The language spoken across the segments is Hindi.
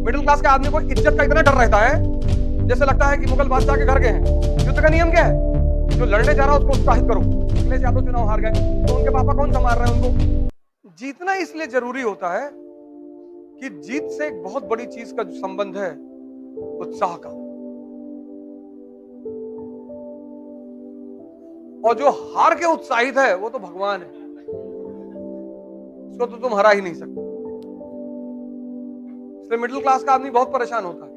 मिडिल क्लास के आदमी को इज्जत का इतना डर रहता है जैसे लगता है कि मुगल बादशाह के घर गए हैं। युद्ध का नियम क्या है? जो लड़ने जा रहा है उसको उत्साहित करो। अखिलेश यादव चुनाव हार गए तो उनके पापा कौन संभाल रहे हैं उनको? जीतना इसलिए जरूरी होता है कि जीत से एक बहुत बड़ी चीज का जो संबंध है उत्साह का, और जो हार के उत्साहित है वो तो भगवान है, उसको तो तुम हरा ही नहीं सकते। इसलिए मिडिल क्लास का आदमी बहुत परेशान होता है।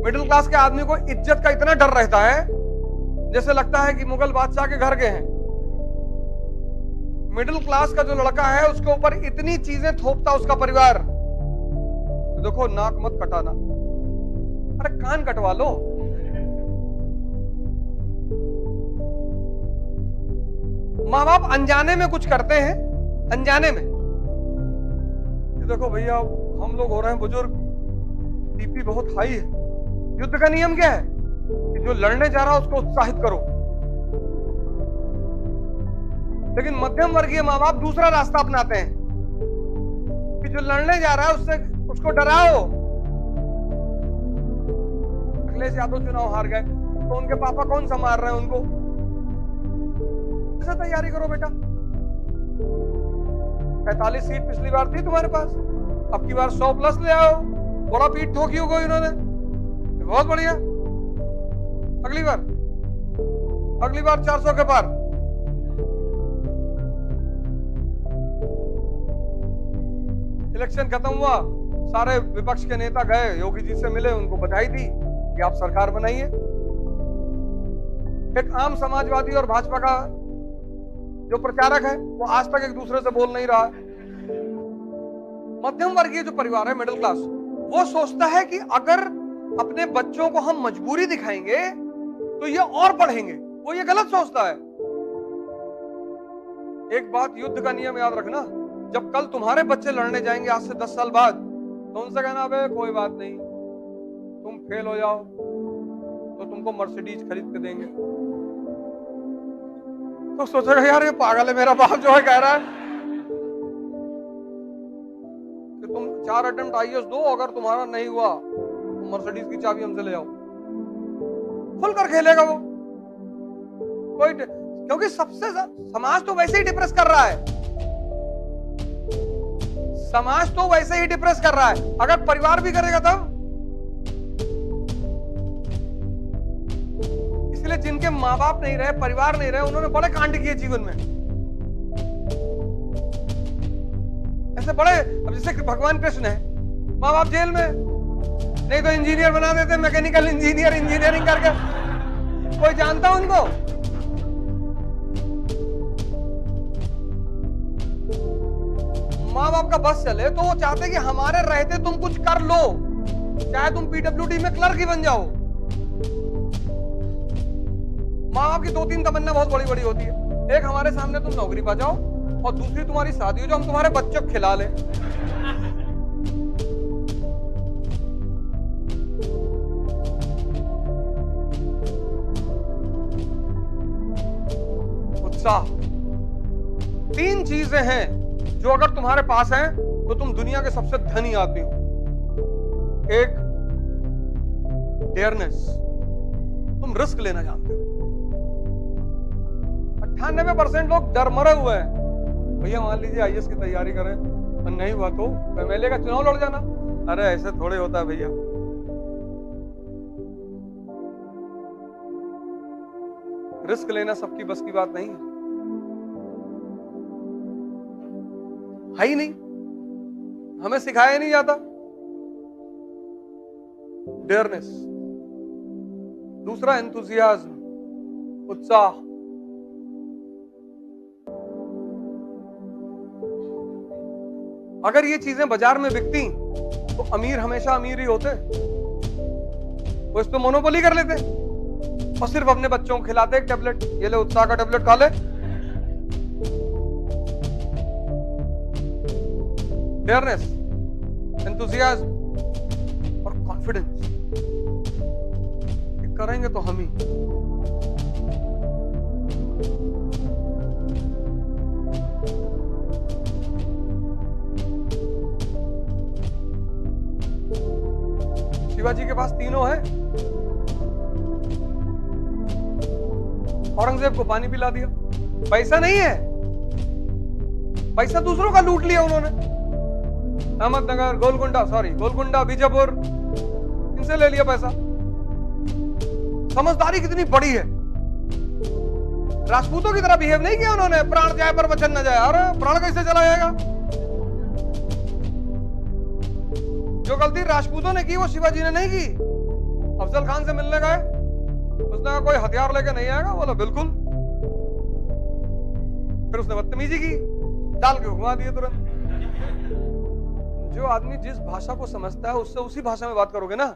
मिडिल क्लास के आदमी को इज्जत का इतना डर रहता है जैसे लगता है कि मुगल बादशाह के घर गए हैं। मिडिल क्लास का जो लड़का है उसके ऊपर इतनी चीजें थोपता उसका परिवार। तो देखो, नाक मत कटाना, अरे कान कटवा लो। माँ बाप अनजाने में कुछ करते हैं, अनजाने में। देखो भैया, हम लोग हो रहे हैं बुजुर्ग, बीपी बहुत हाई है। युद्ध का नियम क्या है कि जो लड़ने जा रहा है उसको उत्साहित करो। लेकिन मध्यम वर्गीय माँ बाप दूसरा रास्ता अपनाते हैं कि जो लड़ने जा रहा है उसको डराओ। अखिलेश यादव चुनाव हार गए तो उनके पापा कौन संभाल रहे हैं उनको? ऐसा तैयारी करो बेटा। 45 सीट पिछली बार थी तुम्हारे पास, अब की बार 100 प्लस ले आओ। बड़ा पीठ ठोकी होगी इन्होंने, बहुत बढ़िया। अगली बार 400 के पार। इलेक्शन खत्म हुआ, सारे विपक्ष के नेता गए, योगी जी से मिले, उनको बधाई दी कि आप सरकार बनाइए। एक आम समाजवादी और भाजपा का जो प्रचारक है वो आज तक एक दूसरे से बोल नहीं रहा है। मध्यम वर्गीय जो परिवार है, मिडिल क्लास, वो सोचता है कि अगर अपने बच्चों को हम मजबूरी दिखाएंगे तो ये और पढ़ेंगे। वो ये गलत सोचता है। एक बात युद्ध का नियम याद रखना, जब कल तुम्हारे बच्चे लड़ने जाएंगे आज से 10 साल बाद, तो उनसे कहना अबे कोई बात नहीं, तुम फेल हो जाओ तो तुमको मर्सिडीज खरीद के देंगे। तो सोचेगा यार ये पागल है, मेरा बाप जो है कह रहा है कि तुम 4 अटेम्प्ट आईएएस दो, अगर तुम्हारा नहीं हुआ तो मर्सिडीज की चाबी हमसे ले जाओ। खुलकर खेलेगा वो कोई, क्योंकि सबसे समाज तो वैसे ही डिप्रेस कर रहा है। समाज तो वैसे ही डिप्रेस कर रहा है, अगर परिवार भी करेगा तब। इसलिए जिनके माँ बाप नहीं रहे, परिवार नहीं रहे, उन्होंने बड़े कांड किए जीवन में। ऐसे बड़े, अब जैसे भगवान कृष्ण है, माँ बाप जेल में, नहीं तो इंजीनियर बना देते, मैकेनिकल इंजीनियर, इंजीनियरिंग करके। कोई जानता उनको? माँ बाप का बस चले तो वो चाहते कि हमारे रहते तुम कुछ कर लो, चाहे तुम पीडब्ल्यूडी में क्लर्क ही बन जाओ। माँ बाप की 2-3 तमन्ना बहुत बड़ी बड़ी होती है। एक, हमारे सामने तुम नौकरी पा जाओ, और दूसरी तुम्हारी शादी हो जो हम तुम्हारे बच्चों को खिला लें। उत्साह। 3 चीजें हैं जो अगर तुम्हारे पास हैं तो तुम दुनिया के सबसे धनी आदमी हो। एक, डेयरनेस, तुम रिस्क लेना जानते हो। 98% लोग डर मरे हुए हैं। भैया मान लीजिए आईएएस की तैयारी करें और नहीं हुआ तो एमएलए का चुनाव लड़ जाना। अरे ऐसे थोड़े होता है भैया। रिस्क लेना सबकी बस की बात नहीं है ही नहीं, हमें सिखाया नहीं जाता डेयरनेस। दूसरा, एंथुसियाज्म, उत्साह। अगर ये चीजें बाजार में बिकती तो अमीर हमेशा अमीर ही होते। वो इस पे मोनोपोली कर लेते और सिर्फ अपने बच्चों को खिलाते एक टेबलेट, ये ले उत्साह का टेबलेट खा ले। डेयरनेस, एंथुसियाज्म और कॉन्फिडेंस, करेंगे तो हम ही। शिवाजी के पास तीनों है। औरंगजेब को पानी पिला दिया। पैसा नहीं है, पैसा दूसरों का लूट लिया उन्होंने। अहमदनगर, गोलकुंडा, बीजापुर, इनसे ले लिया पैसा। समझदारी कितनी बड़ी है। राजपूतों की तरह बिहेव नहीं किया उन्होंने, प्राण जाए पर वचन न जाए। अरे प्राण कैसे चला जाएगा? जो गलती राजपूतों ने की वो शिवाजी ने नहीं की। अफजल खान से मिलने गए, उसने कहा कोई हथियार लेके नहीं आएगा, बोला बिल्कुल। फिर उसने बदतमीजी की, डाल के घुमा दिए तुरंत। जो आदमी जिस भाषा को समझता है उससे उसी भाषा में बात करोगे ना,